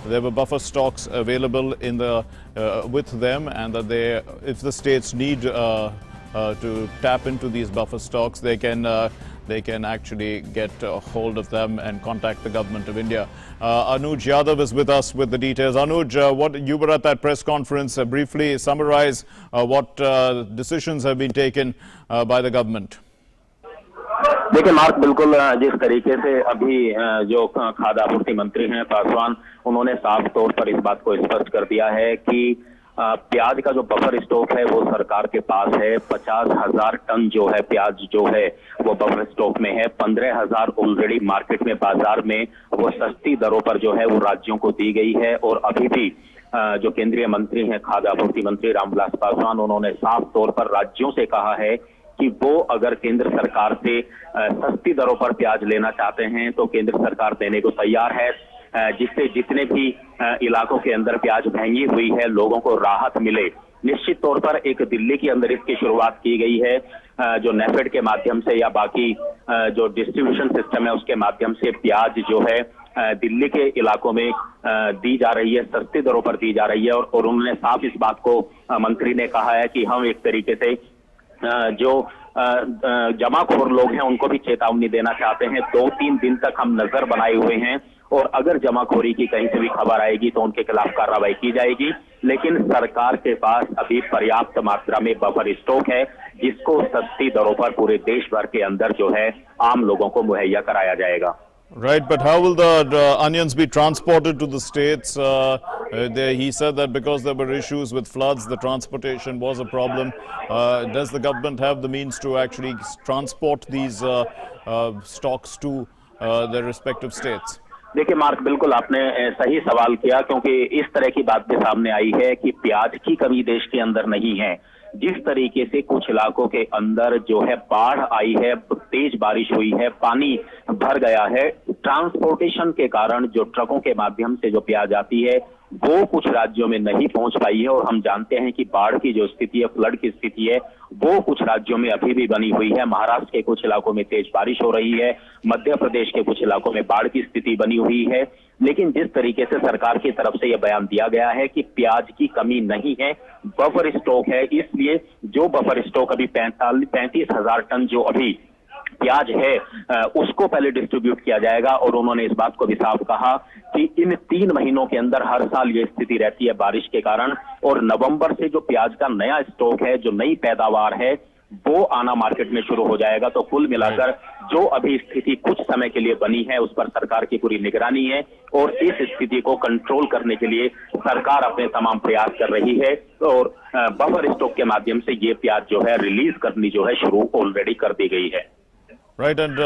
there were buffer stocks available in the with them, and that if the states need to tap into these buffer stocks, they can actually get a hold of them and contact the government of India. Anuj Yadav is with us with the details. Anuj, what you were at that press conference. Briefly summarize what decisions have been taken by the government. देखिए mark, बिल्कुल जिस तरीके से अभी जो खाद्य आपूर्ति मंत्री हैं पासवान, उन्होंने साफ तौर पर इस बात को स्पष्ट कर दिया है कि प्याज का जो बफर स्टॉक है वो सरकार के पास है। 50,000 टन जो है प्याज जो है वो बफर स्टॉक में है। 15,000 ऑलरेडी मार्केट में बाजार में वो सस्ती दरों पर जो है वो राज्यों को दी गई है। और अभी भी जो केंद्रीय मंत्री हैं खाद्य आपूर्ति मंत्री रामविलास पासवान, उन्होंने साफ तौर पर राज्यों से कहा है कि वो अगर केंद्र सरकार से सस्ती दरों पर प्याज लेना चाहते हैं तो केंद्र सरकार देने को तैयार है, जिससे जितने भी इलाकों के अंदर प्याज महंगी हुई है लोगों को राहत मिले। निश्चित तौर पर एक दिल्ली के अंदर इसकी शुरुआत की गई है, जो नेफेड के माध्यम से या बाकी जो डिस्ट्रीब्यूशन सिस्टम है उसके माध्यम से प्याज जो है दिल्ली के इलाकों में दी जा रही है, सस्ती दरों पर दी जा रही है। और उन्होंने साफ इस बात को मंत्री ने कहा है कि हम एक तरीके से जो जमाखोर लोग हैं उनको भी चेतावनी देना चाहते हैं। 2-3 दिन तक हम नजर बनाए हुए हैं और अगर जमाखोरी की कहीं से भी खबर आएगी तो उनके खिलाफ कार्रवाई की जाएगी। लेकिन सरकार के पास अभी पर्याप्त मात्रा में बफर स्टॉक है, जिसको सस्ती दरों पर पूरे देश भर के अंदर जो है आम लोगों को मुहैया कराया जाएगा। Right, but how will the onions be transported to the states? He said that because there were issues with floods, the transportation was a problem. Does the government have the means to actually transport these stocks to their respective states? देखिए mark, बिल्कुल आपने सही सवाल किया, क्योंकि इस तरह की बात भी सामने आई है कि प्याज की कमी देश के अंदर नहीं है। जिस तरीके से कुछ इलाकों के अंदर जो है बाढ़ आई है, तेज बारिश हुई है, पानी भर गया है, ट्रांसपोर्टेशन के कारण जो ट्रकों के माध्यम से जो प्याज आती है वो कुछ राज्यों में नहीं पहुंच पाई है। और हम जानते हैं कि बाढ़ की जो स्थिति है, फ्लड की स्थिति है, वो कुछ राज्यों में अभी भी बनी हुई है। महाराष्ट्र के कुछ इलाकों में तेज बारिश हो रही है, मध्य प्रदेश के कुछ इलाकों में बाढ़ की स्थिति बनी हुई है। लेकिन जिस तरीके से सरकार की तरफ से यह बयान दिया गया है कि प्याज की कमी नहीं है, बफर स्टॉक है, इसलिए जो बफर स्टॉक अभी 35,000 टन जो अभी प्याज है उसको पहले डिस्ट्रीब्यूट किया जाएगा। और उन्होंने इस बात को भी साफ कहा कि इन 3 महीनों के अंदर हर साल ये स्थिति रहती है बारिश के कारण, और नवंबर से जो प्याज का नया स्टॉक है, जो नई पैदावार है, वो आना मार्केट में शुरू हो जाएगा। तो कुल मिलाकर जो अभी स्थिति कुछ समय के लिए बनी है उस पर सरकार की पूरी निगरानी है, और इस स्थिति को कंट्रोल करने के लिए सरकार अपने तमाम प्रयास कर रही है। और बफर स्टॉक के माध्यम से ये प्याज जो है रिलीज करनी जो है शुरू ऑलरेडी कर दी गई है। Right, and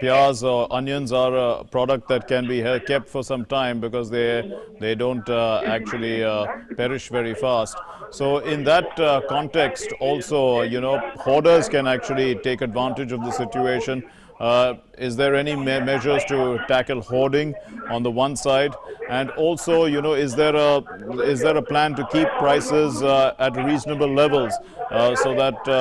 piyaz or onions are a product that can be kept for some time because they don't actually perish very fast. So in that context also, hoarders can actually take advantage of the situation. Is there any measures to tackle hoarding on the one side, and also is there a plan to keep prices at reasonable levels so that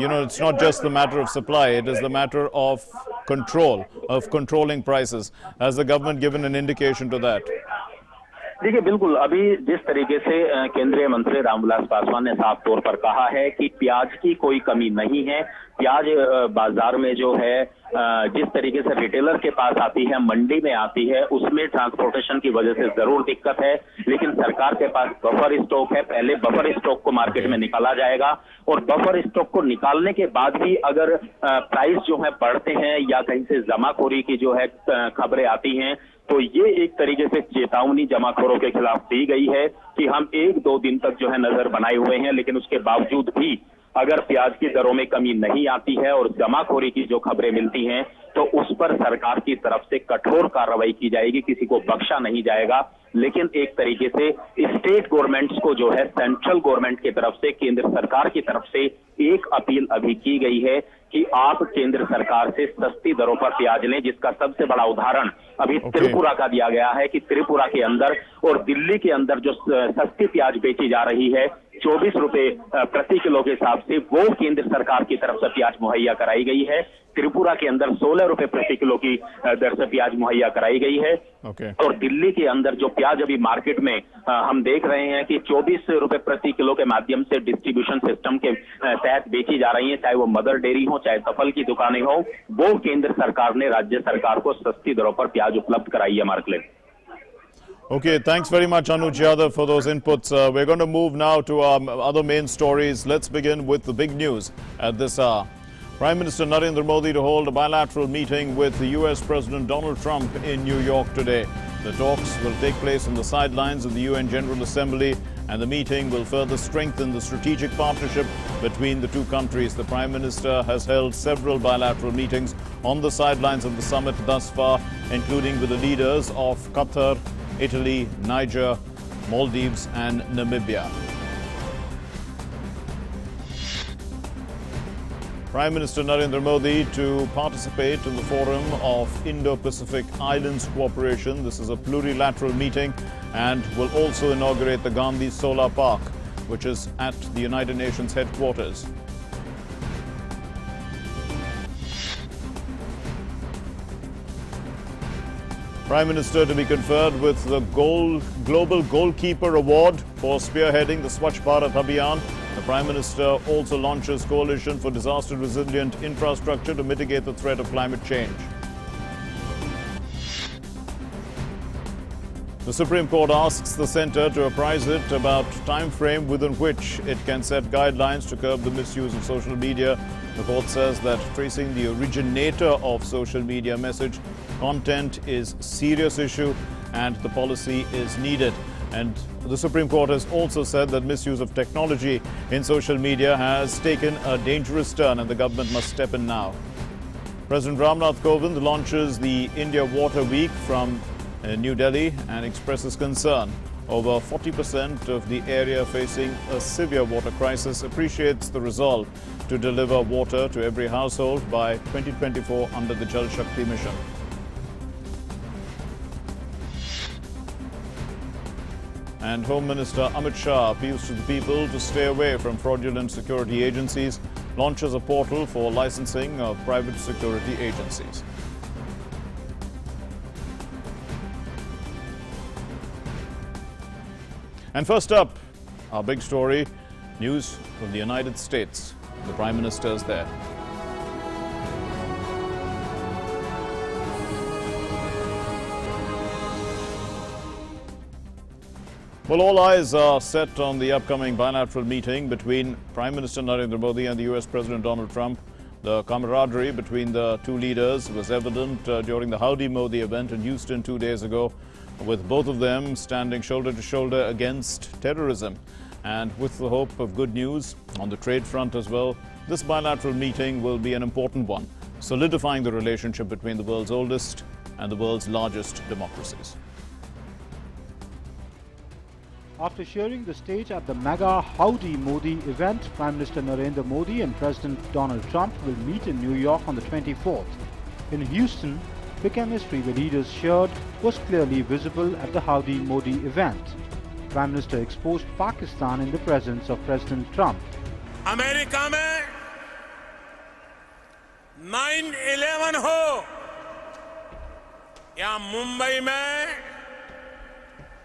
it's not just the matter of supply, it is the matter of controlling prices? Has the government given an indication to that? देखिए बिल्कुल, अभी जिस तरीके से केंद्रीय मंत्री रामविलास पासवान ने साफ तौर पर कहा है कि प्याज की कोई कमी नहीं है। प्याज बाजार में जो है जिस तरीके से रिटेलर के पास आती है, मंडी में आती है, उसमें ट्रांसपोर्टेशन की वजह से जरूर दिक्कत है, लेकिन सरकार के पास बफर स्टॉक है। पहले बफर स्टॉक को मार्केट में निकाला जाएगा, और बफर स्टॉक को निकालने के बाद भी अगर प्राइस जो है बढ़ते हैं या कहीं से जमाखोरी की जो है खबरें आती हैं, तो ये एक तरीके से चेतावनी जमाखोरों के खिलाफ दी गई है कि हम 1-2 दिन तक जो है नजर बनाए हुए हैं, लेकिन उसके बावजूद भी अगर प्याज की दरों में कमी नहीं आती है और जमाखोरी की जो खबरें मिलती हैं तो उस पर सरकार की तरफ से कठोर कार्रवाई की जाएगी, किसी को बख्शा नहीं जाएगा। लेकिन एक तरीके से स्टेट गवर्नमेंट्स को जो है सेंट्रल गवर्नमेंट की तरफ से, केंद्र सरकार की तरफ से एक अपील अभी की गई है कि आप केंद्र सरकार से सस्ती दरों पर प्याज लें, जिसका सबसे बड़ा उदाहरण अभी त्रिपुरा का दिया गया है कि त्रिपुरा के अंदर और दिल्ली के अंदर जो सस्ती प्याज बेची जा रही है, 24 रुपए प्रति किलो के हिसाब से वो केंद्र सरकार की तरफ से प्याज मुहैया कराई गई है। त्रिपुरा के अंदर 16 रुपए प्रति किलो की दर से प्याज मुहैया कराई गई है। और दिल्ली के अंदर जो प्याज अभी मार्केट में हम देख रहे हैं कि 24 रुपए प्रति किलो के माध्यम से डिस्ट्रीब्यूशन सिस्टम के तहत बेची जा रही है, चाहे वो मदर डेयरी हो, चाहे सफल की दुकानें हो, वो केंद्र सरकार ने राज्य सरकार को सस्ती दरों पर प्याज उपलब्ध कराई है market. Okay, thanks very much, Anuj Yadav, for those inputs. We're going to move now to our other main stories. Let's begin with the big news at this hour. Prime Minister Narendra Modi to hold a bilateral meeting with the US President Donald Trump in New York today. The talks will take place on the sidelines of the UN General Assembly, and the meeting will further strengthen the strategic partnership between the two countries. The Prime Minister has held several bilateral meetings on the sidelines of the summit thus far, including with the leaders of Qatar, Italy, Niger, Maldives and Namibia. Prime Minister Narendra Modi to participate in the Forum of Indo-Pacific Islands Cooperation. This is a plurilateral meeting and will also inaugurate the Gandhi Solar Park, which is at the United Nations headquarters. Prime Minister to be conferred with the Global Goalkeeper Award for spearheading the Swachh Bharat Abhiyan. The Prime Minister also launches coalition for disaster resilient infrastructure to mitigate the threat of climate change. The Supreme Court asks the centre to apprise it about time frame within which it can set guidelines to curb the misuse of social media. The court says that tracing the originator of social media message content is a serious issue and the policy is needed. And the Supreme Court has also said that misuse of technology in social media has taken a dangerous turn and the government must step in now. President Ramnath Kovind launches the India Water Week from New Delhi and expresses concern over 40% of the area facing a severe water crisis, appreciates the resolve to deliver water to every household by 2024 under the Jal Shakti mission. And Home Minister Amit Shah appeals to the people to stay away from fraudulent security agencies, launches a portal for licensing of private security agencies. And first up, our big story, news from the United States. The Prime Minister is there. Well, all eyes are set on the upcoming bilateral meeting between Prime Minister Narendra Modi and the US President Donald Trump. The camaraderie between the two leaders was evident during the Howdy Modi event in Houston 2 days ago, with both of them standing shoulder to shoulder against terrorism. And with the hope of good news on the trade front as well, this bilateral meeting will be an important one, solidifying the relationship between the world's oldest and the world's largest democracies. After sharing the stage at the mega Howdy Modi event, Prime Minister Narendra Modi and President Donald Trump will meet in New York on the 24th. In Houston, the chemistry the leaders shared was clearly visible at the Howdy Modi event. Prime Minister exposed Pakistan in the presence of President Trump. America में 9/11 हो या मुंबई में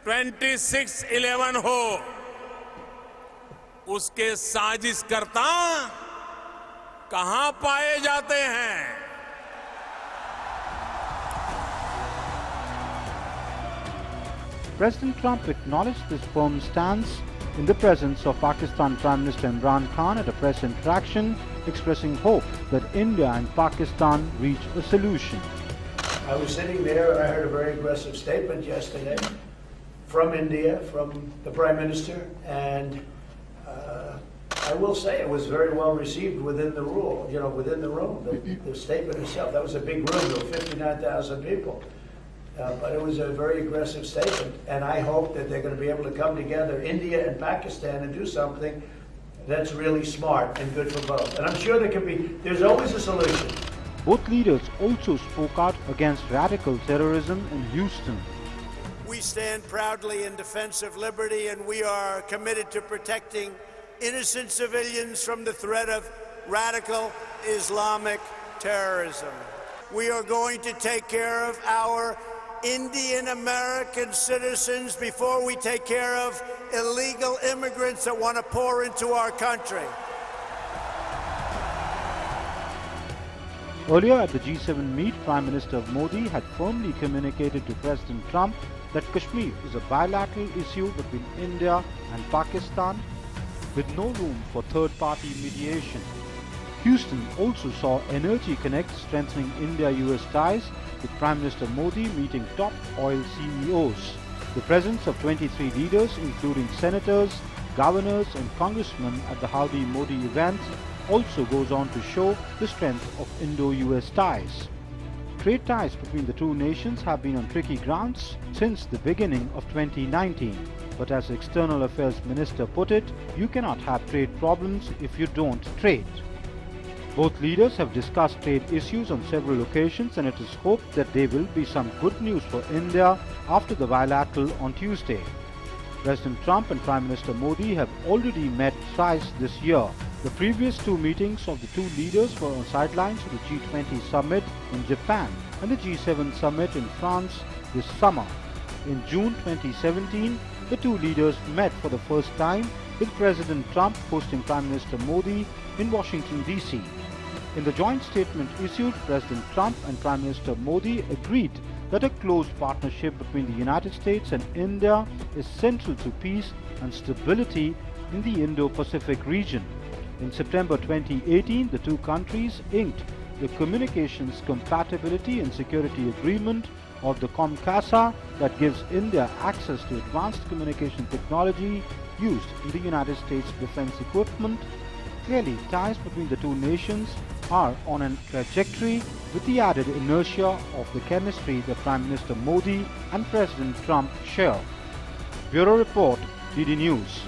26/11 हो, उसके साजिशकर्ता कहां पाए जाते हैं? President Trump acknowledged this firm stance in the presence of Pakistan Prime Minister Imran Khan at a press interaction, expressing hope that India and Pakistan reach a solution. I was sitting there and I heard a very aggressive statement yesterday from India, from the Prime Minister, and I will say it was very well received within the within the room. The statement itself, that was a big room, there were 59,000 people. But it was a very aggressive statement, and I hope that they're going to be able to come together, India and Pakistan, and do something that's really smart and good for both. And I'm sure there's always a solution. Both leaders also spoke out against radical terrorism in Houston. We stand proudly in defense of liberty, and we are committed to protecting innocent civilians from the threat of radical Islamic terrorism. We are going to take care of our Indian American citizens before we take care of illegal immigrants that want to pour into our country. Earlier at the G7 meet, Prime Minister Modi had firmly communicated to President Trump that Kashmir is a bilateral issue between India and Pakistan with no room for third-party mediation. Houston also saw Energy Connect strengthening India-US ties, with Prime Minister Modi meeting top oil CEOs. The presence of 23 leaders, including senators, governors and congressmen at the Howdy Modi event also goes on to show the strength of Indo-US ties. Trade ties between the two nations have been on tricky grounds since the beginning of 2019. But as External Affairs Minister put it, you cannot have trade problems if you don't trade. Both leaders have discussed trade issues on several occasions, and it is hoped that there will be some good news for India after the bilateral on Tuesday. President Trump and Prime Minister Modi have already met twice this year. The previous two meetings of the two leaders were on sidelines of the G20 summit in Japan and the G7 summit in France this summer. In June 2017, the two leaders met for the first time, with President Trump hosting Prime Minister Modi in Washington, D.C. In the joint statement issued, President Trump and Prime Minister Modi agreed that a close partnership between the United States and India is central to peace and stability in the Indo-Pacific region. In September 2018, the two countries inked the Communications Compatibility and Security Agreement, or the COMCASA, that gives India access to advanced communication technology used in the United States defense equipment. Clearly, ties between the two nations are on a trajectory with the added inertia of the chemistry that Prime Minister Modi and President Trump share. Bureau Report, DD News.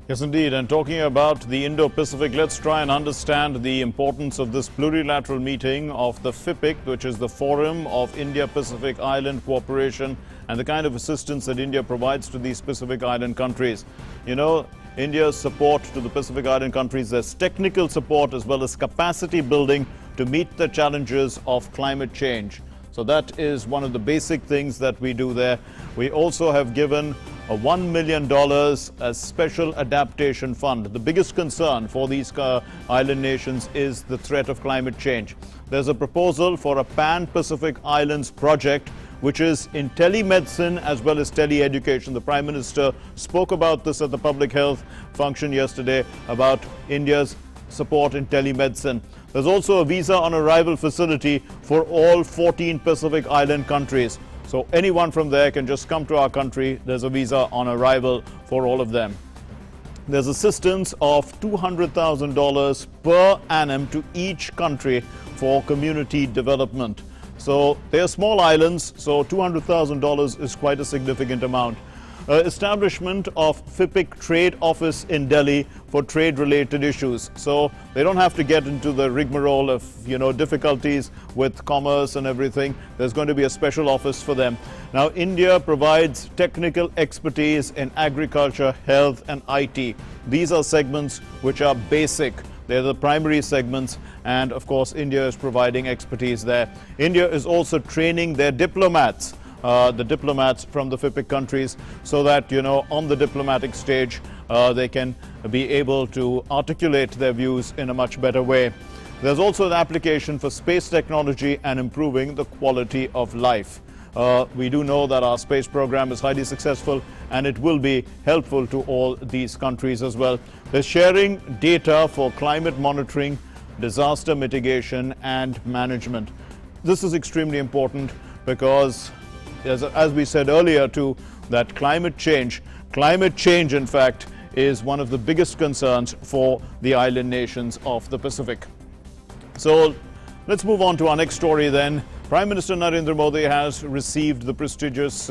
Yes, indeed. And talking about the Indo-Pacific, let's try and understand the importance of this plurilateral meeting of the FIPIC, which is the Forum of India-Pacific Island Cooperation, and the kind of assistance that India provides to these Pacific Island countries. You know, India's support to the Pacific Island countries, there's technical support as well as capacity building to meet the challenges of climate change. So that is one of the basic things that we do there. We also have given a $1 million as special adaptation fund. The biggest concern for these island nations is the threat of climate change. There's a proposal for a Pan-Pacific Islands project, which is in telemedicine as well as tele-education. The Prime Minister spoke about this at the public health function yesterday about India's support in telemedicine. There's also a visa on arrival facility for all 14 Pacific Island countries. So anyone from there can just come to our country. There's a visa on arrival for all of them. There's assistance of $200,000 per annum to each country for community development. So they are small islands, so $200,000 is quite a significant amount. Establishment of FIPIC trade office in Delhi for trade-related issues. So they don't have to get into the rigmarole of, difficulties with commerce and everything. There's going to be a special office for them. Now, India provides technical expertise in agriculture, health, and IT. These are segments which are basic. They're the primary segments, and of course, India is providing expertise there. India is also training their diplomats. The diplomats from the FIPIC countries, so that, on the diplomatic stage, they can be able to articulate their views in a much better way. There's also an application for space technology and improving the quality of life. We do know that our space program is highly successful, and it will be helpful to all these countries as well. They're sharing data for climate monitoring, disaster mitigation, and management. This is extremely important because, as we said earlier too, that climate change in fact is one of the biggest concerns for the island nations of the Pacific. So let's move on to our next story then. Prime Minister Narendra Modi has received the prestigious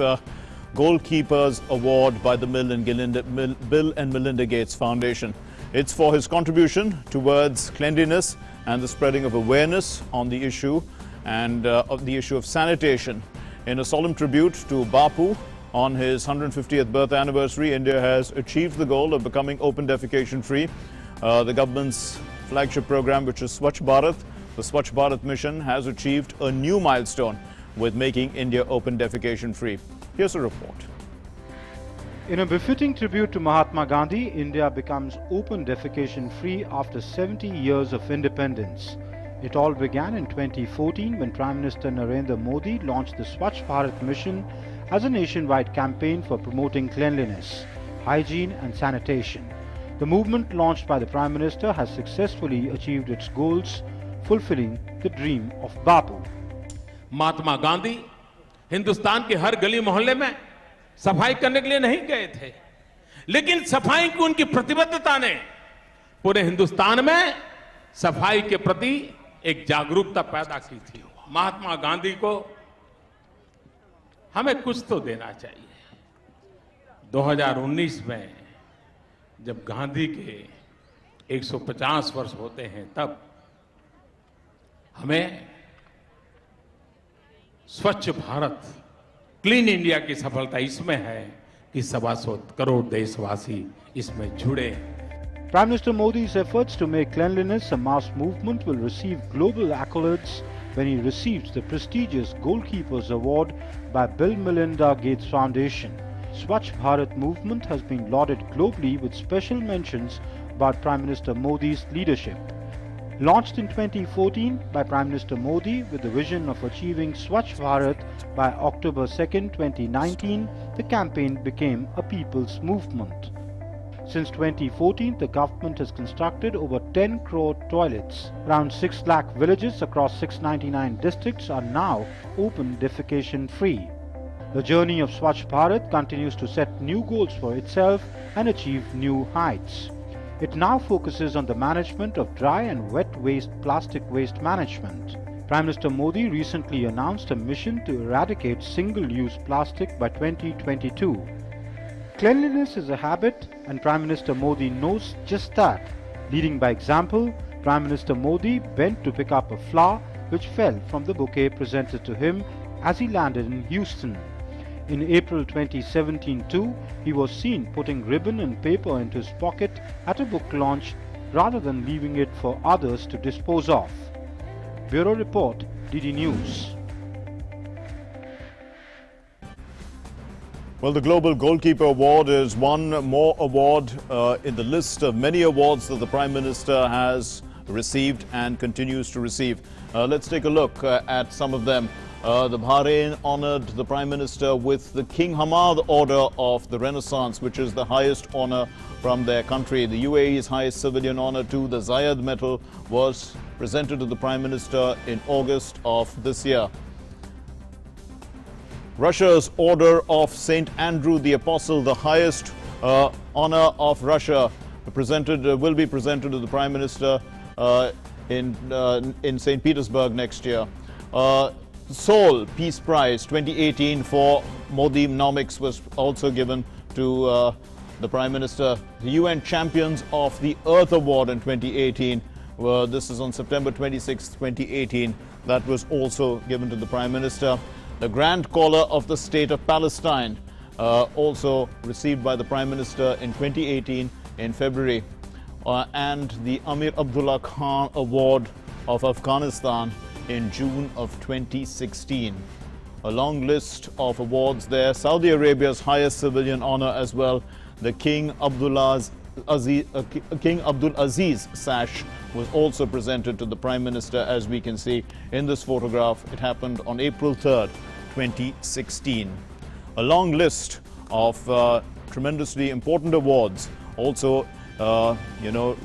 Goalkeepers Award by the Bill and Melinda Gates Foundation. It's for his contribution towards cleanliness and the spreading of awareness on the issue. and of the issue of sanitation. In a solemn tribute to Bapu on his 150th birth anniversary, India has achieved the goal of becoming open defecation free. The government's flagship program, which is Swachh Bharat, the Swachh Bharat mission, has achieved a new milestone with making India open defecation free. Here's a report. In a befitting tribute to Mahatma Gandhi, India becomes open defecation free after 70 years of independence. It all began in 2014 when Prime Minister Narendra Modi launched the Swachh Bharat mission as a nationwide campaign for promoting cleanliness, hygiene and sanitation. The movement launched by the Prime Minister has successfully achieved its goals, fulfilling the dream of Bapu. Mahatma Gandhi Hindustan के हर गली मोहल्ले में सफाई करने के लिए नहीं गए थे, लेकिन सफाई की उनकी प्रतिबद्धता ने पूरे हिंदुस्तान में सफाई के प्रति एक जागरूकता पैदा की थी। महात्मा गांधी को हमें कुछ तो देना चाहिए। 2019 में जब गांधी के 150 वर्ष होते हैं, तब हमें स्वच्छ भारत, क्लीन इंडिया की सफलता इसमें है कि 125 करोड़ देशवासी इसमें जुड़े। Prime Minister Modi's efforts to make cleanliness a mass movement will receive global accolades when he receives the prestigious Goalkeepers Award by Bill Melinda Gates Foundation. Swachh Bharat movement has been lauded globally with special mentions about Prime Minister Modi's leadership. Launched in 2014 by Prime Minister Modi with the vision of achieving Swachh Bharat by October 2, 2019, the campaign became a people's movement. Since 2014, the government has constructed over 10 crore toilets. Around 6 lakh villages across 699 districts are now open defecation free. The journey of Swachh Bharat continues to set new goals for itself and achieve new heights. It now focuses on the management of dry and wet waste plastic waste management. Prime Minister Modi recently announced a mission to eradicate single-use plastic by 2022. Cleanliness is a habit and Prime Minister Modi knows just that. Leading by example, Prime Minister Modi bent to pick up a flower which fell from the bouquet presented to him as he landed in Houston. In April 2017 too, he was seen putting ribbon and paper into his pocket at a book launch rather than leaving it for others to dispose of. Bureau Report, DD News. Well, the Global Goalkeeper Award is one more award in the list of many awards that the Prime Minister has received and continues to receive. Let's take a look at some of them. The Bahrain honored the Prime Minister with the King Hamad Order of the Renaissance, which is the highest honor from their country. The UAE's highest civilian honor too, the Zayed Medal, was presented to the Prime Minister in August of this year. Russia's Order of St. Andrew the Apostle, the highest honor of Russia, will be presented to the Prime Minister in St. Petersburg next year. Seoul Peace Prize 2018 for Modi-nomics was also given to the Prime Minister. The UN Champions of the Earth Award in 2018, this is on September 26, 2018, that was also given to the Prime Minister. The Grand Caller of the State of Palestine, also received by the Prime Minister in 2018 in February. And the Amir Abdullah Khan Award of Afghanistan in June of 2016. A long list of awards there. Saudi Arabia's highest civilian honor as well. The King Abdul Aziz sash was also presented to the Prime Minister, as we can see in this photograph. It happened on April 3rd, 2016. A long list of tremendously important awards, also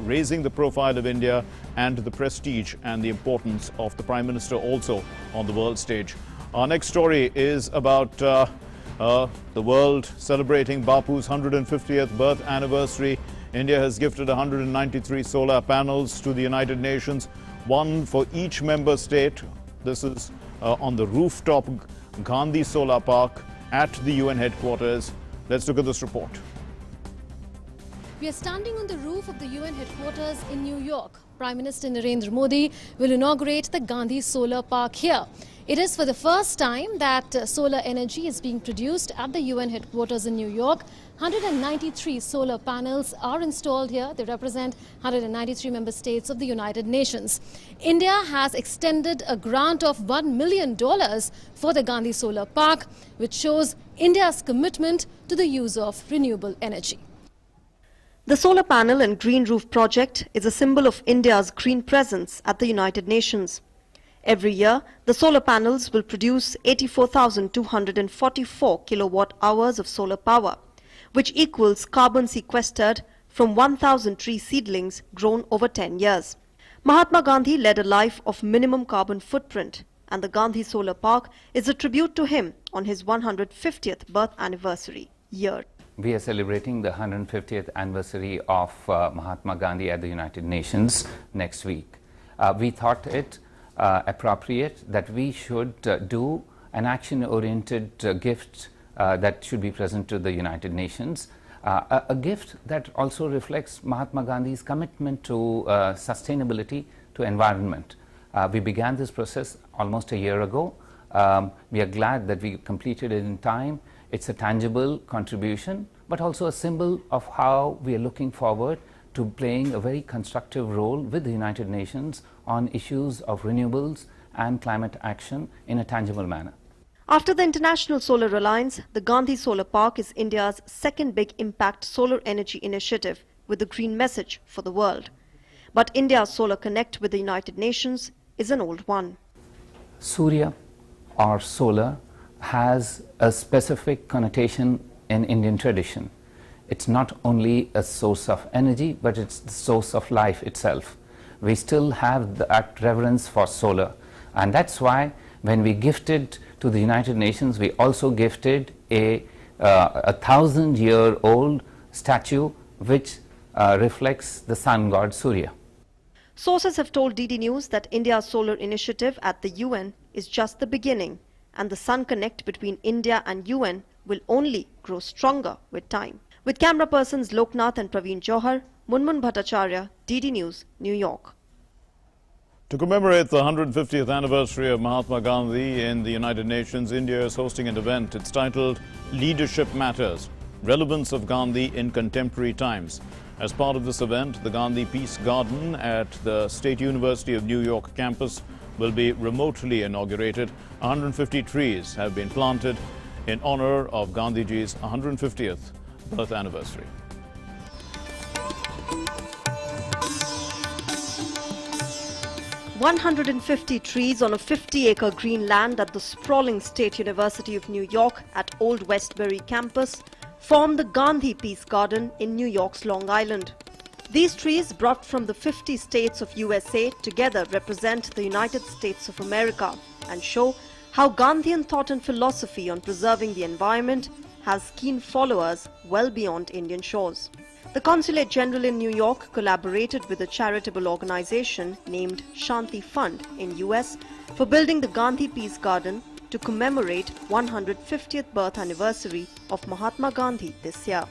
raising the profile of India and the prestige and the importance of the Prime Minister also on the world stage. Our next story is about the world celebrating Bapu's 150th birth anniversary. India has gifted 193 solar panels to the United Nations, one for each member state. This is on the rooftop Gandhi Solar Park at the UN headquarters. Let's look at this report. We are standing on the roof of the UN headquarters in New York, Prime Minister Narendra Modi will inaugurate the Gandhi Solar Park here. It is for the first time that solar energy is being produced at the UN headquarters in New York. 193 solar panels are installed here. They represent 193 member states of the United Nations. India has extended a grant of $1 million for the Gandhi Solar Park, which shows India's commitment to the use of renewable energy. The solar panel and green roof project is a symbol of India's green presence at the United Nations. Every year, the solar panels will produce 84,244 kilowatt hours of solar power, which equals carbon sequestered from 1,000 tree seedlings grown over 10 years. Mahatma Gandhi led a life of minimum carbon footprint, and the Gandhi Solar Park is a tribute to him on his 150th birth anniversary year. We are celebrating the 150th anniversary of Mahatma Gandhi at the United Nations next week. We thought it appropriate that we should do an action-oriented gift that should be present to the United Nations, a gift that also reflects Mahatma Gandhi's commitment to sustainability, to environment. We began this process almost a year ago. We are glad that we completed it in time. It's a tangible contribution, but also a symbol of how we are looking forward to playing a very constructive role with the United Nations on issues of renewables and climate action in a tangible manner. After the International Solar Alliance, the Gandhi Solar Park is India's second big impact solar energy initiative with a green message for the world. But India's Solar Connect with the United Nations is an old one. Surya or solar has a specific connotation in Indian tradition. It's not only a source of energy, but it's the source of life itself. We still have that reverence for solar, and that's why when we gifted to the United Nations, we also gifted a 1,000-year-old statue which reflects the sun god Surya. Sources have told DD News that India's solar initiative at the UN is just the beginning, and the Sun Connect between India and UN will only grow stronger with time. With camera persons Loknath and Praveen Johar, Munmun Bhattacharya, DD News, New York. To commemorate the 150th anniversary of Mahatma Gandhi in the United Nations, India is hosting an event. It's titled Leadership Matters, Relevance of Gandhi in Contemporary Times. As part of this event, the Gandhi Peace Garden at the State University of New York campus will be remotely inaugurated. 150 trees have been planted in honor of Gandhiji's 150th birth anniversary. "150 trees on a 50-acre green land at the sprawling State University of New York at Old Westbury campus form the Gandhi Peace Garden in New York's Long Island. These trees, brought from the 50 states of USA, together represent the United States of America and show how Gandhian thought and philosophy on preserving the environment has keen followers well beyond Indian shores. The Consulate General in New York collaborated with a charitable organization named Shanti Fund in US for building the Gandhi Peace Garden to commemorate 150th birth anniversary of Mahatma Gandhi this year.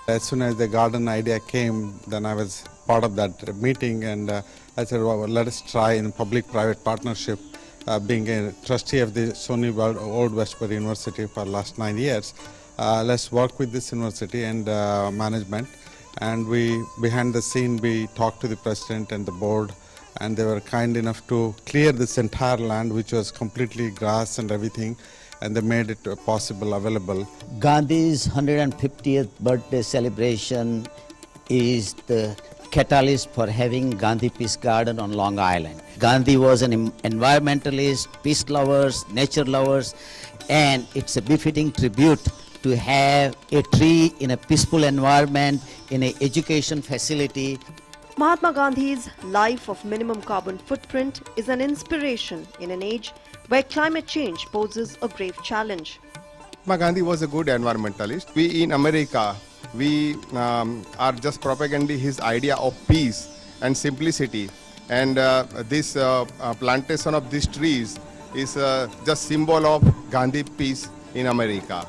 As soon as the garden idea came, then I was part of that meeting, and I said, well, let us try in public-private partnership. Being a trustee of the SUNY Old Westbury University for the last 9 years, let's work with this university and management. And behind the scene, we talked to the president and the board, and they were kind enough to clear this entire land, which was completely grass and everything, and they made it possible, available. Gandhi's 150th birthday celebration is the catalyst for having Gandhi Peace Garden on Long Island. Gandhi was an environmentalist, peace lovers, nature lovers, and it's a befitting tribute to have a tree in a peaceful environment, in an education facility. Mahatma Gandhi's life of minimum carbon footprint is an inspiration in an age where climate change poses a grave challenge. Mahatma Gandhi was a good environmentalist. We in America, we are just propagating his idea of peace and simplicity. And this plantation of these trees is just symbol of Gandhi peace in America.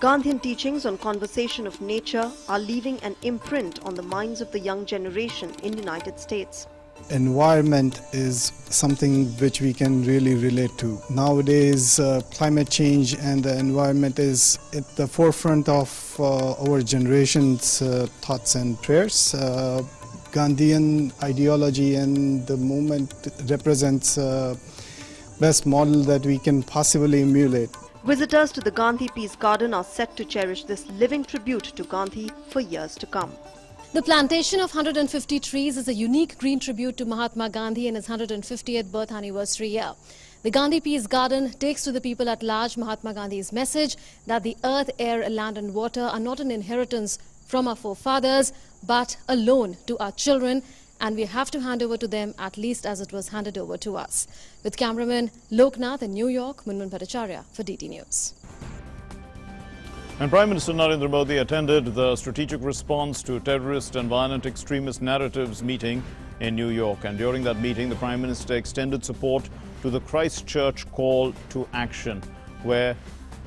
Gandhian teachings on conservation of nature are leaving an imprint on the minds of the young generation in the United States. Environment is something which we can really relate to. Nowadays, climate change and the environment is at the forefront of our generation's thoughts and prayers. Gandhian ideology and the movement represents best model that we can possibly emulate. Visitors to the Gandhi Peace Garden are set to cherish this living tribute to Gandhi for years to come. The plantation of 150 trees is a unique green tribute to Mahatma Gandhi in his 150th birth anniversary year. The Gandhi Peace Garden takes to the people at large Mahatma Gandhi's message that the earth, air, land and water are not an inheritance from our forefathers, but a loan to our children, and we have to hand over to them at least as it was handed over to us. With cameraman Loknath in New York, Munmun Bhattacharya for DT News. And Prime Minister Narendra Modi attended the Strategic Response to Terrorist and Violent Extremist Narratives meeting in New York. And during that meeting, the Prime Minister extended support to the Christchurch call to action, where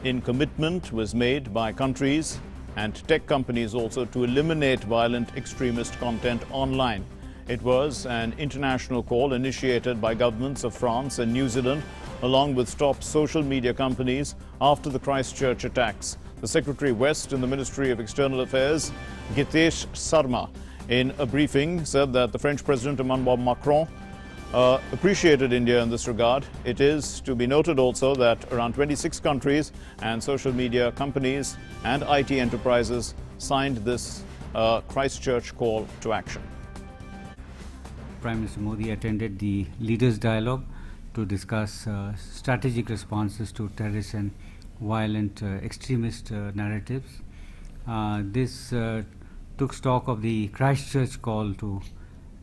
commitment was made by countries and tech companies also to eliminate violent extremist content online. It was an international call initiated by governments of France and New Zealand, along with top social media companies after the Christchurch attacks. The Secretary West in the Ministry of External Affairs, Gitesh Sarma, in a briefing said that the French President Emmanuel Macron appreciated India in this regard. It is to be noted also that around 26 countries and social media companies and IT enterprises signed this Christchurch call to action. Prime Minister Modi attended the Leaders' Dialogue to discuss strategic responses to terrorist and violent extremist narratives. This took stock of the Christchurch call to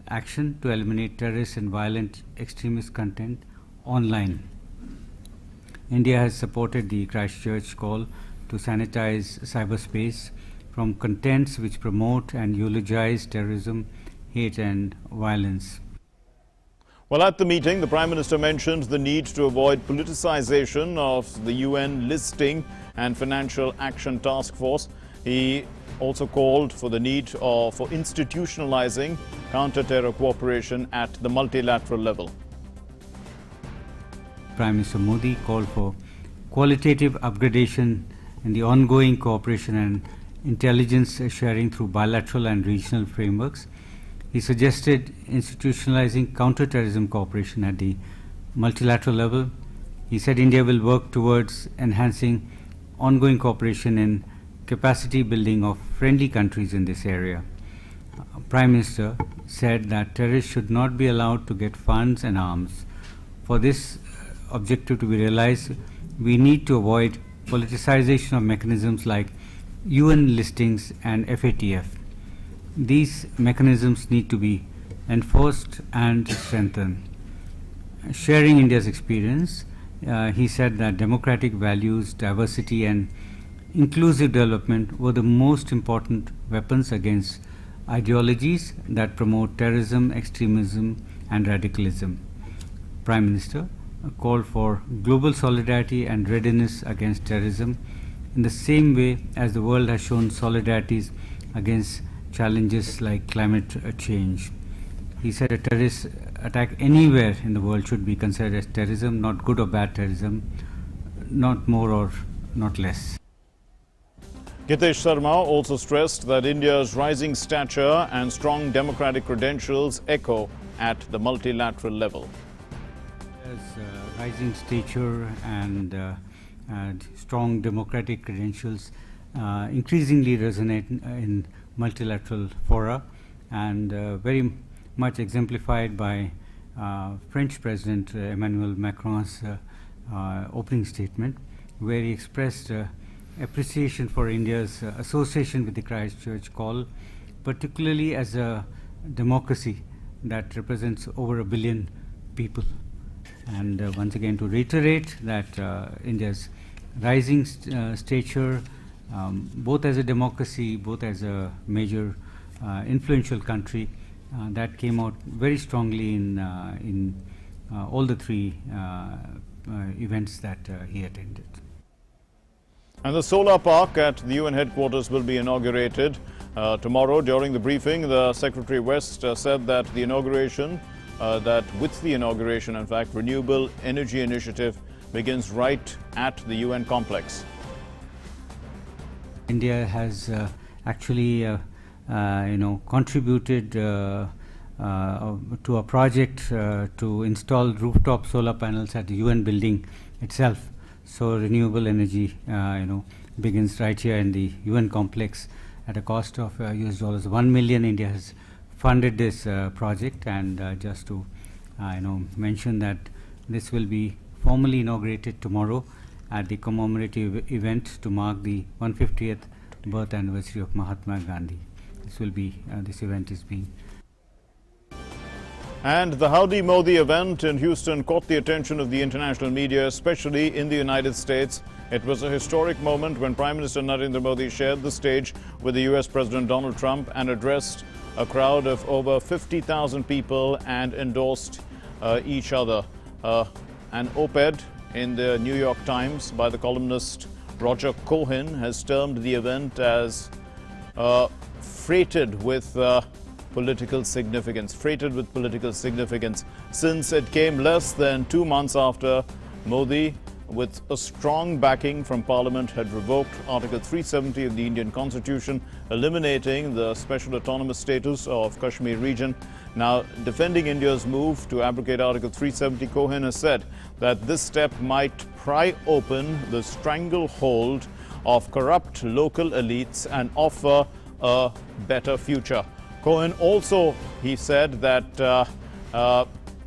action to eliminate terrorist and violent extremist content online. India has supported the Christchurch call to sanitize cyberspace from contents which promote and eulogize terrorism, hate and violence. Well, at the meeting, the Prime Minister mentioned the need to avoid politicization of the UN Listing and Financial Action Task Force. He also called for the need for institutionalizing counter-terror cooperation at the multilateral level. Prime Minister Modi called for qualitative upgradation in the ongoing cooperation and intelligence sharing through bilateral and regional frameworks. He suggested institutionalizing counter-terrorism cooperation at the multilateral level. He said India will work towards enhancing ongoing cooperation in capacity building of friendly countries in this area. Prime Minister said that terrorists should not be allowed to get funds and arms. For this objective to be realized, we need to avoid politicization of mechanisms like UN listings and FATF. These mechanisms need to be enforced and strengthened. Sharing India's experience, he said that democratic values, diversity and inclusive development were the most important weapons against ideologies that promote terrorism, extremism and radicalism. Prime Minister called for global solidarity and readiness against terrorism in the same way as the world has shown solidarities against challenges like climate change. He said a terrorist attack anywhere in the world should be considered as terrorism, not good or bad terrorism, not more or not less. Gitesh Sarma also stressed that India's rising stature and strong democratic credentials echo at the multilateral level. India's rising stature and strong democratic credentials increasingly resonate in multilateral fora and very much exemplified by French President Emmanuel Macron's opening statement, where he expressed appreciation for India's association with the Christchurch call, particularly as a democracy that represents over 1 billion people. And once again to reiterate that India's rising stature, both as a democracy, both as a major influential country, that came out very strongly in all the three events that he attended. And the solar park at the UN headquarters will be inaugurated tomorrow. During the briefing, the Secretary West said that the inauguration, in fact, renewable energy initiative begins right at the UN complex. India has actually, contributed to a project to install rooftop solar panels at the UN building itself. So renewable energy, begins right here in the UN complex at a cost of US dollars 1 million. India has funded this project, and just to, mention that this will be formally inaugurated tomorrow at the commemorative event to mark the 150th birth anniversary of Mahatma Gandhi. This will be, this event is being. And the Howdy Modi event in Houston caught the attention of the international media, especially in the United States. It was a historic moment when Prime Minister Narendra Modi shared the stage with the US President Donald Trump and addressed a crowd of over 50,000 people and endorsed each other. An op-ed in the New York Times by the columnist Roger Cohen has termed the event as freighted with political significance, since it came less than 2 months after Modi, with a strong backing from Parliament, had revoked Article 370 of the Indian Constitution, eliminating the special autonomous status of Kashmir region. Now, defending India's move to abrogate Article 370, Cohen has said that this step might pry open the stranglehold of corrupt local elites and offer a better future. Cohen also, he said that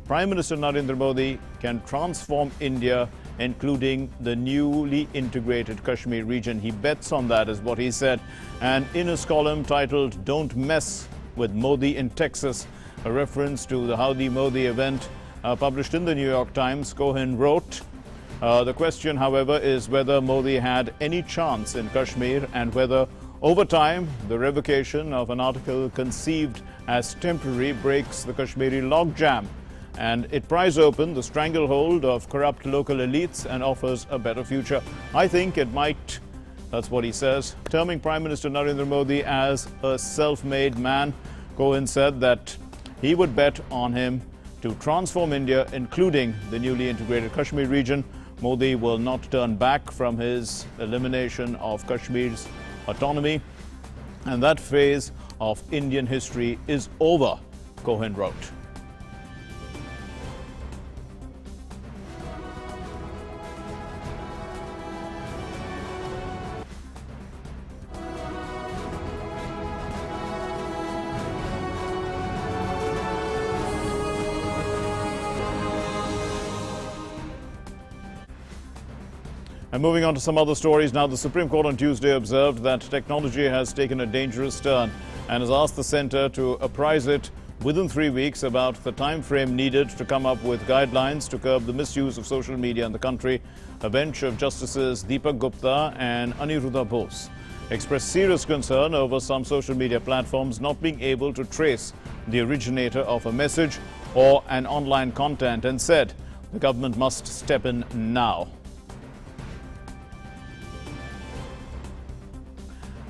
Prime Minister Narendra Modi can transform India, including the newly integrated Kashmir region. He bets on that, is what he said. And in his column titled "Don't Mess with Modi in Texas," a reference to the Howdy Modi event published in the New York Times, Cohen wrote, the question, however, is whether Modi had any chance in Kashmir, and whether over time the revocation of an article conceived as temporary breaks the Kashmiri logjam, and it pries open the stranglehold of corrupt local elites and offers a better future. I think it might. That's what he says. Terming Prime Minister Narendra Modi as a self-made man, Cohen said that he would bet on him to transform India, including the newly integrated Kashmir region. Modi will not turn back from his elimination of Kashmir's autonomy, and that phase of Indian history is over, Cohen wrote. And moving on to some other stories now, the Supreme Court on Tuesday observed that technology has taken a dangerous turn and has asked the centre to apprise it within 3 weeks about the time frame needed to come up with guidelines to curb the misuse of social media in the country. A bench of Justices Deepak Gupta and Aniruddha Bose expressed serious concern over some social media platforms not being able to trace the originator of a message or an online content, and said the government must step in now.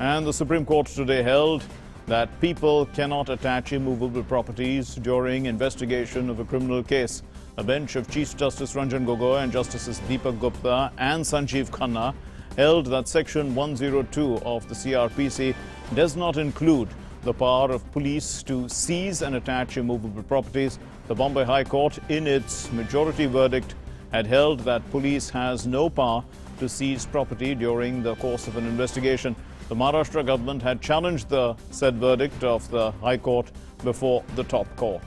And the Supreme Court today held that people cannot attach immovable properties during investigation of a criminal case. A bench of Chief Justice Ranjan Gogoi and Justices Deepak Gupta and Sanjeev Khanna held that Section 102 of the CRPC does not include the power of police to seize and attach immovable properties. The Bombay High Court, in its majority verdict, had held that police has no power to seize property during the course of an investigation. The Maharashtra government had challenged the said verdict of the High Court before the top court.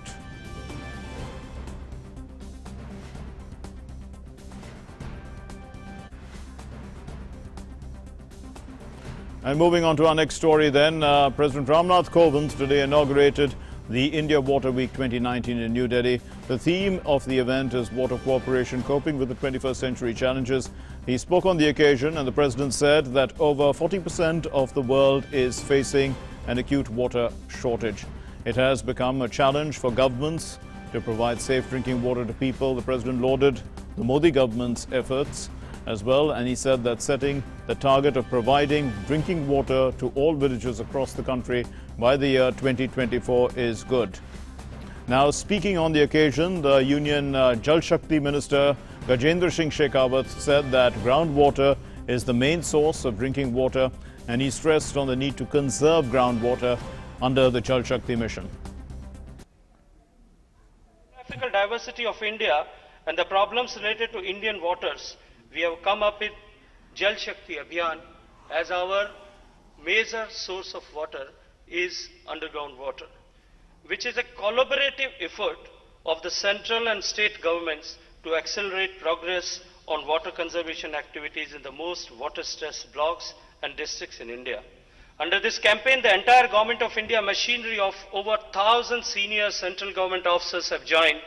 And moving on to our next story then, President Ramnath Kovind today inaugurated the India Water Week 2019 in New Delhi. The theme of the event is Water Cooperation, Coping with the 21st Century Challenges. He spoke on the occasion, and the President said that over 40% of the world is facing an acute water shortage. It has become a challenge for governments to provide safe drinking water to people. The President lauded the Modi government's efforts as well, and he said that setting the target of providing drinking water to all villages across the country by the year 2024 is good. Now, speaking on the occasion, the Union Jal Shakti Minister Gajendra Singh Shekhawat said that groundwater is the main source of drinking water, and he stressed on the need to conserve groundwater under the Jal Shakti mission. Geographical diversity of India and the problems related to Indian waters, we have come up with Jal Shakti Abhiyan as our major source of water is underground water, which is a collaborative effort of the central and state governments to accelerate progress on water conservation activities in the most water-stressed blocks and districts in India. Under this campaign, the entire Government of India machinery of over 1,000 senior central government officers have joined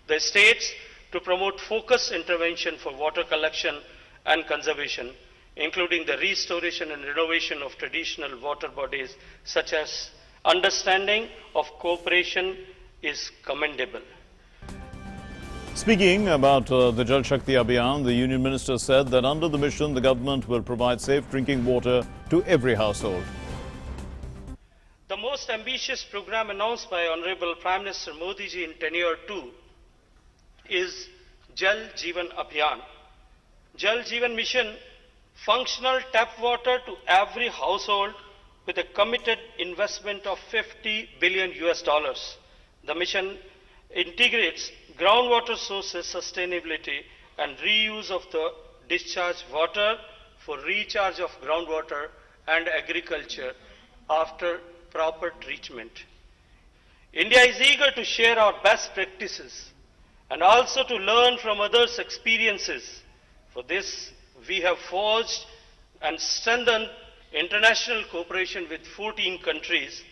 the states to promote focused intervention for water collection and conservation, including the restoration and renovation of traditional water bodies, such as understanding of cooperation is commendable. Speaking about the Jal Shakti Abhiyan, the Union Minister said that under the mission, the government will provide safe drinking water to every household. The most ambitious program announced by Honorable Prime Minister Modi ji in tenure 2 is Jal Jeevan Abhiyan. Jal Jeevan Mission, functional tap water to every household with a committed investment of $50 billion. The mission integrates groundwater sources sustainability and reuse of the discharge water for recharge of groundwater and agriculture after proper treatment. India is eager to share our best practices and also to learn from others' experiences. For this, we have forged and strengthened international cooperation with 14 countries.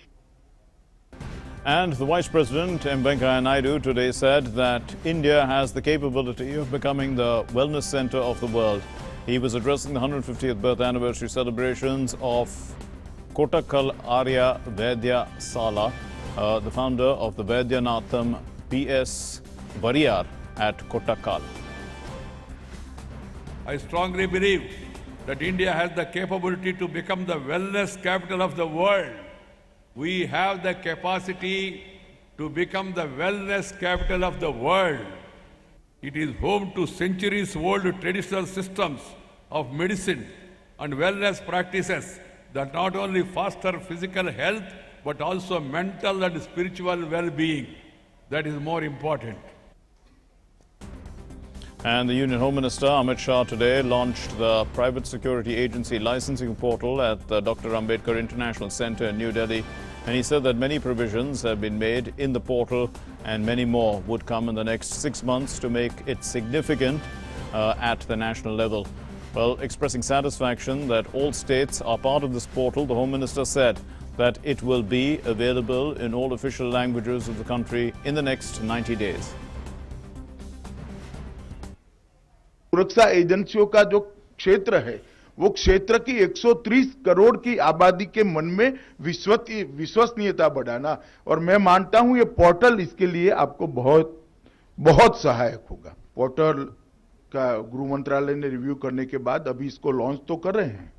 And the Vice President M. Venkaiah Naidu today said that India has the capability of becoming the wellness center of the world. He was addressing the 150th birth anniversary celebrations of Kottakkal Arya Vaidya Sala, the founder of the Vaidyanatham P.S. Variyar at Kottakkal. I strongly believe that India has the capability to become the wellness capital of the world. We have the capacity to become the wellness capital of the world. It is home to centuries-old traditional systems of medicine and wellness practices that not only foster physical health, but also mental and spiritual well-being. That is more important. And the Union Home Minister Amit Shah today launched the Private Security Agency licensing portal at the Dr. Ambedkar International Center in New Delhi. And he said that many provisions have been made in the portal and many more would come in the next 6 months to make it significant at the national level. Well, expressing satisfaction that all states are part of this portal, the Home Minister said that it will be available in all official languages of the country in the next 90 days. सुरक्षा एजेंसियों का जो क्षेत्र है वो क्षेत्र की 130 करोड़ की आबादी के मन में विश्वसनीयता बढ़ाना, और मैं मानता हूं ये पोर्टल इसके लिए आपको बहुत सहायक होगा। पोर्टल का गृह मंत्रालय ने रिव्यू करने के बाद अभी इसको लॉन्च तो कर रहे हैं,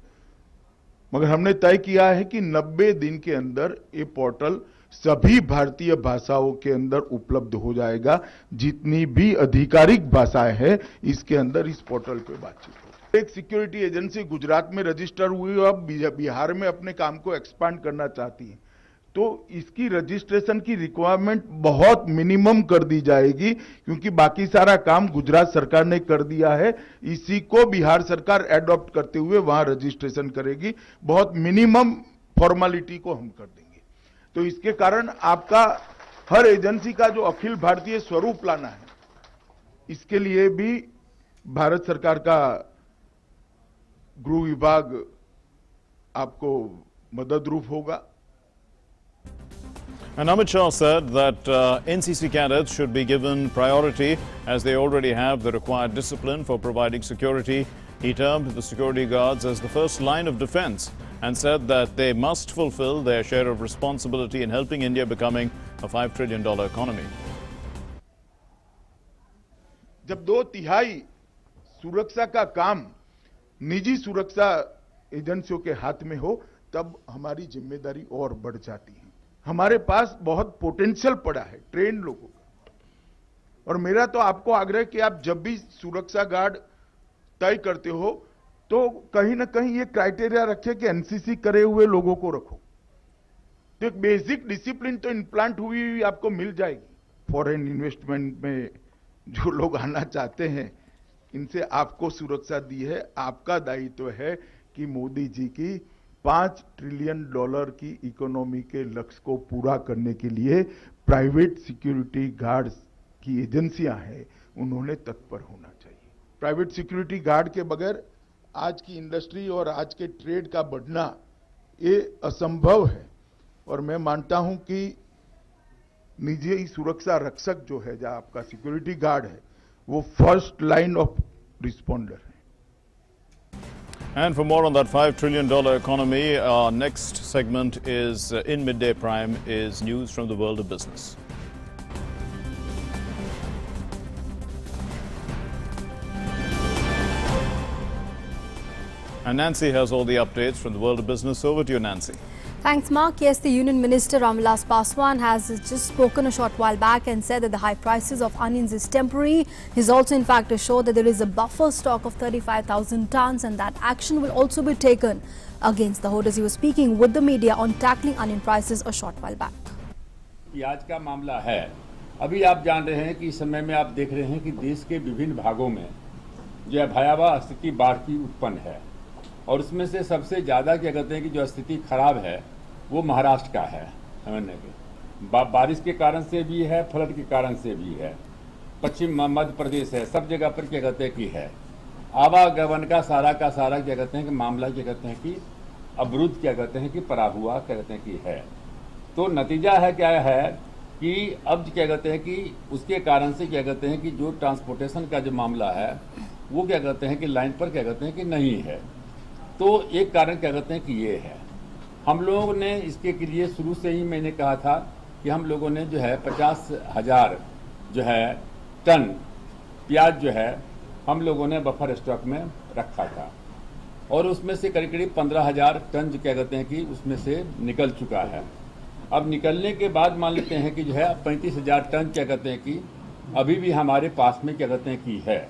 मगर हमने तय किया है कि 90 दिन के अंदर ये पोर्टल सभी भारतीय भाषाओं के अंदर उपलब्ध हो जाएगा। जितनी भी आधिकारिक भाषाएं हैं इसके अंदर इस पोर्टल पे बातचीत होगी। एक सिक्योरिटी एजेंसी गुजरात में रजिस्टर हुई और अब बिहार में अपने काम को एक्सपांड करना चाहती है, तो इसकी रजिस्ट्रेशन की रिक्वायरमेंट बहुत मिनिमम कर दी जाएगी, क्योंकि बाकी सारा काम गुजरात सरकार ने कर दिया है। इसी को बिहार सरकार एडॉप्ट करते हुए वहां रजिस्ट्रेशन करेगी। बहुत मिनिमम फॉर्मेलिटी को हम कर देंगे। तो इसके कारण आपका हर एजेंसी का जो अखिल भारतीय स्वरूप लाना है, इसके लिए भी भारत सरकार का गृह विभाग आपको मदद रूप होगा। And Amit Shah said that NCC cadets should be given priority as they already have the required discipline for providing security. He termed the security guards as the first line of defense and said that they must fulfill their share of responsibility in helping India becoming a $5 trillion economy. जब 2/3 सुरक्षा का काम निजी सुरक्षा एजेंसियों के हाथ में हो, तब हमारी जिम्मेदारी और बढ़ जाती है। हमारे पास बहुत पोटेंशियल पड़ा है ट्रेन लोगों का, और मेरा तो आपको आग्रह कि आप जब भी सुरक्षा गार्ड तय करते हो तो कहीं ना कहीं ये क्राइटेरिया रखें कि एनसीसी करे हुए लोगों को रखो, तो एक बेसिक डिसिप्लिन तो इम्प्लांट हुई आपको मिल जाएगी। फॉरेन इन्वेस्टमेंट में जो लोग आना चाहते हैं, इनसे आपको सुरक्षा दी है। आपका दायित्व है कि मोदी जी की $5 ट्रिलियन की इकोनॉमी के लक्ष्य को पूरा करने के लिए प्राइवेट सिक्योरिटी गार्ड्स की एजेंसियां हैं, उन्होंने तत्पर होना चाहिए। प्राइवेट सिक्योरिटी गार्ड के बगैर आज की इंडस्ट्री और आज के ट्रेड का बढ़ना ये असंभव है, और मैं मानता हूं कि निजी सुरक्षा रक्षक जो है, जहां आपका सिक्योरिटी गार्ड है, वो फर्स्ट लाइन ऑफ रिस्पॉन्डर है। And for more on that $5 trillion economy, our next segment is in Midday Prime is news from the world of business. And Nancy has all the updates from the world of business. Over to you, Nancy. Thanks, Mark. Yes, the Union Minister Ramvilas Paswan has just spoken a short while back and said that the high prices of onions is temporary. He's also in fact assured that there is a buffer stock of 35,000 tons and that action will also be taken against the hoarders. He was speaking with the media on tackling onion prices a short while back. प्याज का मामला है। अभी आप जान रहे हैं कि इस समय में आप देख रहे हैं कि देश के विभिन्न भागों में जो है भयावह स्थिति बाढ़ की उत्पन्न है, और उसमें से सबसे ज़्यादा क्या कहते हैं कि जो स्थिति खराब है वो महाराष्ट्र का है। समझने के बारिश के कारण से भी है, फ्लड के कारण से भी है, पश्चिम मध्य प्रदेश है, सब जगह पर क्या कहते हैं कि है। आवागमन का सारा क्या कहते हैं कि मामला क्या कहते हैं कि अवरुद्ध क्या कहते हैं कि पड़ा हुआ क्या कहते हैं कि है। तो नतीजा है क्या है कि अब क्या कहते हैं कि उसके कारण से क्या कहते हैं कि जो ट्रांसपोर्टेशन का जो मामला है वो क्या कहते हैं कि लाइन पर क्या कहते हैं कि नहीं है। तो एक कारण क्या कहते हैं कि ये है। हम लोगों ने इसके लिए शुरू से ही मैंने कहा था कि हम लोगों ने जो है 50,000 जो है टन प्याज जो है हम लोगों ने बफर स्टॉक में रखा था, और उसमें से करीब करीब 15,000 टन जो क्या कहते हैं कि उसमें से निकल चुका है। अब निकलने के बाद मान लेते हैं कि जो है 35,000 टन क्या कहते हैं कि अभी भी हमारे पास में क्या कहते हैं कि है।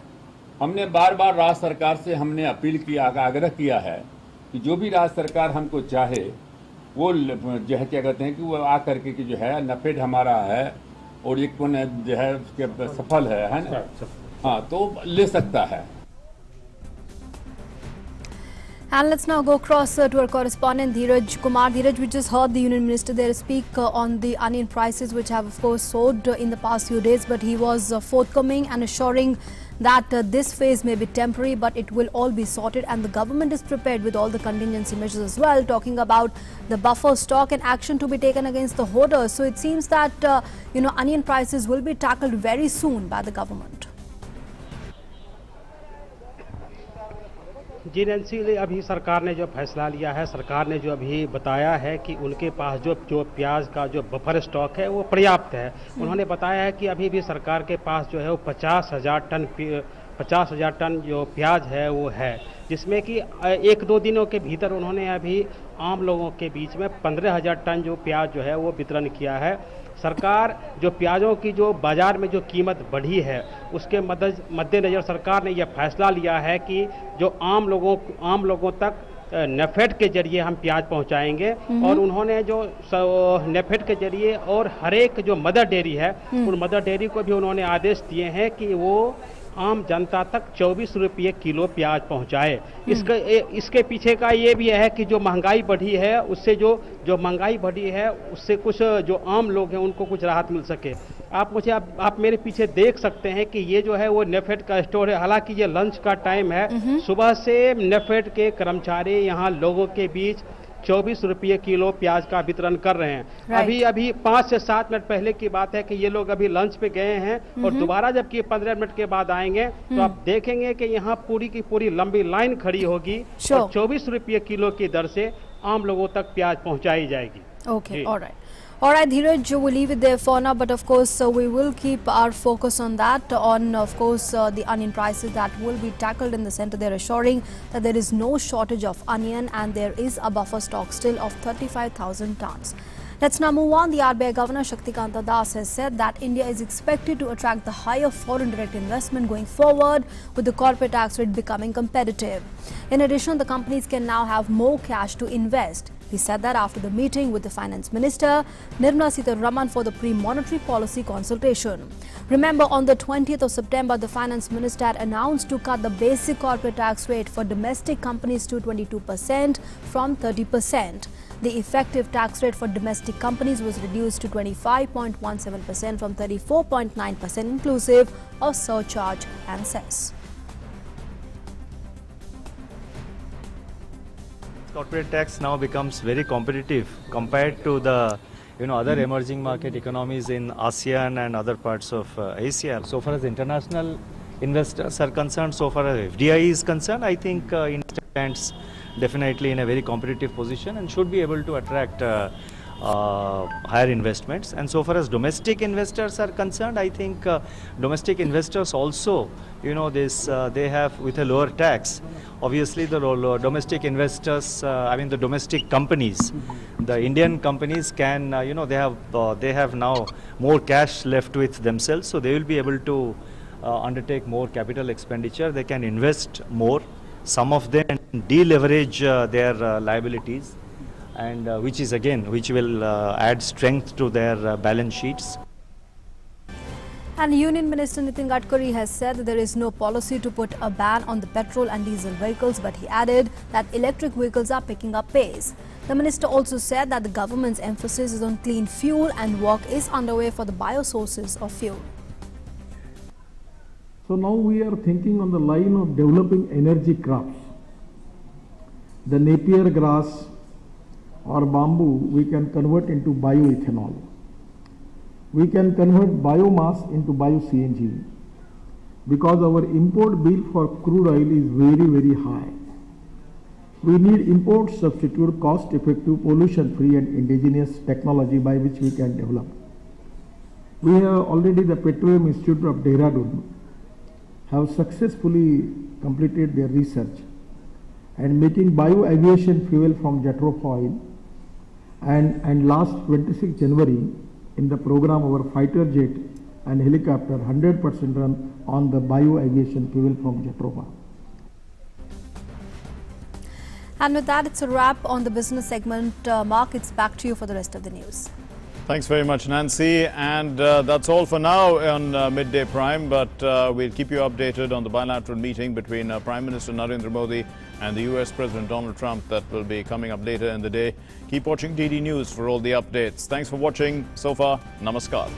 हमने बार बार राज्य सरकार से हमने अपील किया, आग्रह किया है कि जो भी राज्य सरकार हमको चाहे वो जो है क्या कहते हैं कि वो आ करके कि जो है नफेड हमारा है और एक जो है उसके सफल है ना, हाँ, तो ले सकता है। And let's now go across to our correspondent Dheeraj Kumar. Dheeraj, we just heard the Union Minister there speak on the onion prices, which have of course soared in the past few days, but he was forthcoming and assuring that this phase may be temporary, but it will all be sorted, and the government is prepared with all the contingency measures as well, talking about the buffer stock and action to be taken against the hoarders. So it seems that onion prices will be tackled very soon by the government. Ji Nancy, अभी सरकार ने जो फैसला लिया है, सरकार ने जो अभी बताया है कि उनके पास जो प्याज का जो बफर स्टॉक है वो पर्याप्त है। उन्होंने बताया है कि अभी भी सरकार के पास जो है वो 50,000 टन जो प्याज है वो है, जिसमें कि 1-2 दिनों के भीतर उन्होंने अभी आम लोगों के बीच में 15,000 टन जो प्याज जो है वो वितरण किया है। सरकार जो प्याजों की जो बाज़ार में जो कीमत बढ़ी है उसके मद्देनज़र सरकार ने यह फैसला लिया है कि जो आम लोगों तक नेफेड के जरिए हम प्याज पहुंचाएंगे, और उन्होंने जो नेफेड के जरिए और हर एक जो मदर डेयरी है उन मदर डेयरी को भी उन्होंने आदेश दिए हैं कि वो आम जनता तक 24 रुपये किलो प्याज पहुंचाए। इसके पीछे का ये भी है कि जो महंगाई बढ़ी है उससे जो महंगाई बढ़ी है उससे कुछ जो आम लोग हैं उनको कुछ राहत मिल सके। आप मेरे पीछे देख सकते हैं कि ये जो है वो नेफेड का स्टोर है। हालांकि ये लंच का टाइम है, सुबह से नेफेड के कर्मचारी यहाँ लोगों के बीच 24 रुपये किलो प्याज का वितरण कर रहे हैं। अभी 5 से 7 मिनट पहले की बात है कि ये लोग अभी लंच पे गए हैं और दोबारा जबकि 15 मिनट के बाद आएंगे तो आप देखेंगे कि यहाँ पूरी की पूरी लंबी लाइन खड़ी होगी और 24 रुपये किलो की दर से आम लोगों तक प्याज पहुँचाई जाएगी। Okay, alright. All right, Dheeraj, we'll leave it there for now, but of course we will keep our focus on that, on of course the onion prices that will be tackled in the centre. They're assuring that there is no shortage of onion and there is a buffer stock still of 35,000 tons. Let's now move on. The RBA Governor Shaktikanta Das has said that India is expected to attract the higher foreign direct investment going forward, with the corporate tax rate becoming competitive. In addition, the companies can now have more cash to invest. He said that after the meeting with the Finance Minister, Nirmala Sitharaman, for the pre-monetary policy consultation. Remember, on the 20th of September, the Finance Minister had announced to cut the basic corporate tax rate for domestic companies to 22% from 30%. The effective tax rate for domestic companies was reduced to 25.17% from 34.9%, inclusive of surcharge and cess. Corporate tax now becomes very competitive compared to the other emerging market economies in ASEAN and other parts of Asia. So far as international investors are concerned, so far as FDI is concerned, I think India stands definitely in a very competitive position and should be able to attract higher investments. And so far as domestic investors are concerned, I think domestic investors also, they have with a lower tax. Obviously, the domestic investors, the domestic companies, the Indian companies can, they have now more cash left with themselves, so they will be able to undertake more capital expenditure. They can invest more. Some of them deleverage their liabilities, and which will add strength to their balance sheets. And Union Minister Nitin Gadkari has said that there is no policy to put a ban on the petrol and diesel vehicles, but he added that electric vehicles are picking up pace. The minister also said that the government's emphasis is on clean fuel and work is underway for the biosources of fuel. So now we are thinking on the line of developing energy crops. The Napier grass or bamboo we can convert into bioethanol. We can convert biomass into bio-CNG because our import bill for crude oil is very, very high. We need import substitute cost-effective, pollution-free and indigenous technology by which we can develop. We have already the Petroleum Institute of Dehradun have successfully completed their research and making bio-aviation fuel from jetrofoil, and last 26 January in the program our fighter jet and helicopter 100% run on the bio-aviation fuel from jetrofoil. And with that, it's a wrap on the business segment. Mark, it's back to you for the rest of the news. Thanks very much, Nancy. And that's all for now on Midday Prime. But we'll keep you updated on the bilateral meeting between Prime Minister Narendra Modi and the US President Donald Trump that will be coming up later in the day. Keep watching DD News for all the updates. Thanks for watching so far. Namaskar.